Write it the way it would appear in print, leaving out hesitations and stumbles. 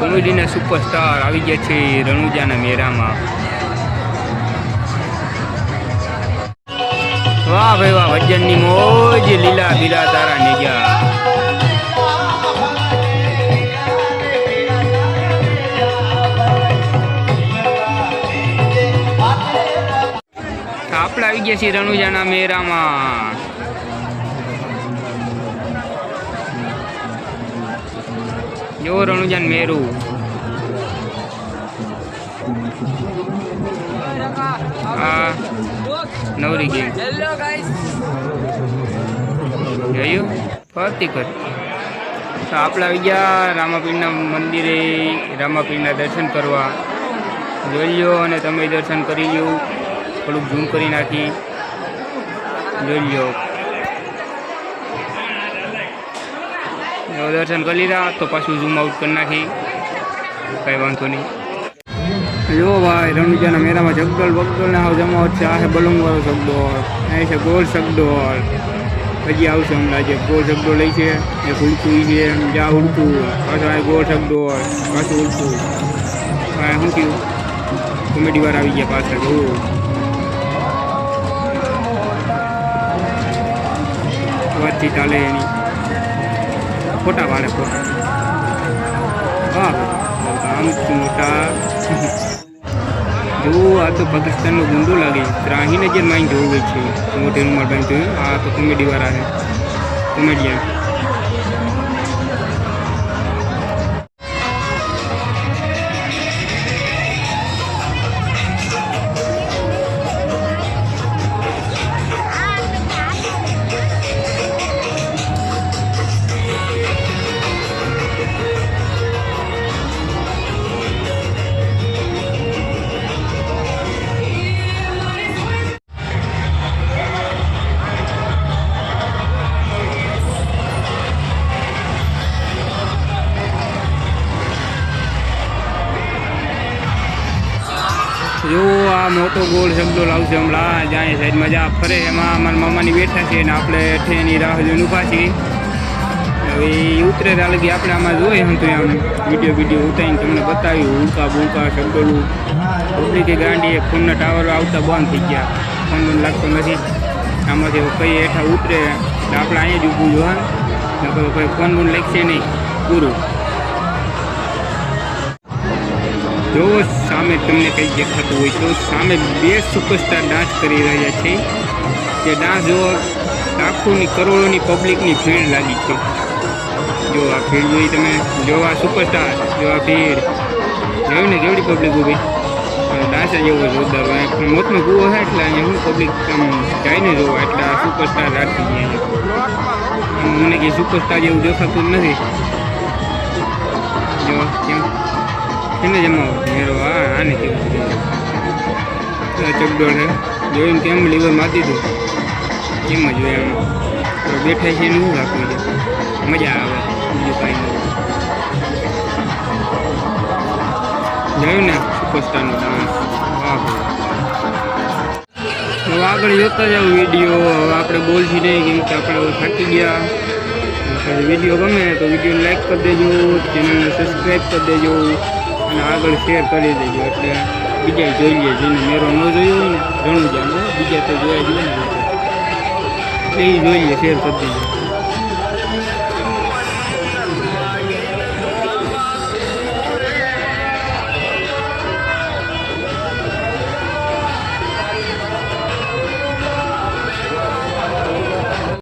કોમેડીના superstar આવી ગયા છે રણુજાના મેળામાં। વાહ ભાઈ વાહ, વજનની મોજ, લીલા બીલા તારા નેજા। આપણે આવી ગયા છીએ રણુજાના મેળામાં। જો રણુજાન મેરું આ નવરી ગેમ જોયું ફરતી કર। તો આપણે આવી ગયા રામાપીરના મંદિરે, રામાપીરના દર્શન કરવા। જોઈ લો અને તમે દર્શન કરી લો, થોડુંક ઝૂમ કરી નાખી જોઈ લો। દર્શન કરી લીધા તો પાછું ઝૂમ આઉટ કરી નાખી, કંઈ વાંધો નહીં। જો ભાઈ રણુજાના મેળામાં જગદોળ બગદોળ ને આવ જમાવટ છે। આ છે બલૂનવાળો જગદોળ, અહીં છે ગોળ જગદોળ, હજી આવશે હમણાં। જે ગોળ જગદોળ લઈ છે એ ઉડતું છે, જ્યાં ઉડતું પાછું આ ગોળ જગદોળ, પાછું ઉડતું। હા શું થયું, કોમેડી વાર આવી ગયા પાછળ બહુ વાતચીત ચાલે એની, ફોટા પાડે ફોટા। હા આમ મોટા જો આ તો પાકિસ્તાનનું ગુંડું લાગે, ત્રાહી નજર માઇન જોવું છે મોટે રૂમાલ બાંધી જોયું। આ તો કોમેડી વાળા છે, કોમેડિયન। જો આ મોટો ગોળ જગદોળ આવશે હમણાં, જ્યાં સાઈડમાં જ્યાં ફરે એમાં અમારા મામાની બેઠા છે ને આપણે એની રાહ જોઈને ઊભા છીએ। હવે એ ઉતરે ત્યાં લગી આપણે આમાં જોઈએ એમ તો આમ વિડીયો ઉતારીને તમને બતાવ્યું, ઉડકા બુડકા જગદોળું। પબ્લિકે ગાંડી ફોનના ટાવરો આવતા બંધ થઈ ગયા, ફોન બંધ લાગતો નથી આમાંથી। કઈ હેઠા ઉતરે એટલે આપણે અહીંયા જ ઊભું જોવાનું, કોઈ ફોન બંધ લાગશે નહીં, પૂરું। જો સામે તમને કંઈ દેખાતું હોય તો સામે બે સુપરસ્ટાર ડાન્સ કરી રહ્યા છે। જે ડાન્સ જો લાખોની કરોડોની પબ્લિકની ભીડ લાગી છે। જો આ ભીડ જોઈ તમે, જો આ સુપરસ્ટાર, જો આ ભીડ જોયું ને કેવડી પબ્લિક ઊભી, ડાન્સ જ એવો જોરદાર હોય। મોતનો કૂવો છે એટલે અહીંયા હું પબ્લિક આમ જાય ને જોવા, એટલે આ સુપરસ્ટાર રાખી ગયા। મને કંઈ સુપરસ્ટાર જેવું દેખાતું જ નથી। જો કેમ એને જમાવો મેરો, હા આને કેવું ચગડોળ છે જોઈને કેમ લીવર મારી દીધું એમ જ હોય। એમ બેઠા છે એને શું રાખવું છે, મજા આવે, બીજું કાંઈ નહીં। જોયું ને સુપરસ્ટારનો ડાન્સ, વાહ ભાઈ। હવે આગળ જોતા જાવ વિડીયો, હવે આપણે બોલથી નહીં કેમ કે આપણે થાકી ગયા। વિડીયો ગમે તો વિડીયો લાઈક કરી દેજો, ચેનલને સબસ્ક્રાઈબ કરી દેજો અને આગળ શેર કરી દેજો, એટલે બીજા જોઈ લે જેને મેરો ન જોયો હોય ને રણુજાનો, બીજા તો જોયા જોઈએ ને એ જોઈ લે, શેર કરી દેજો।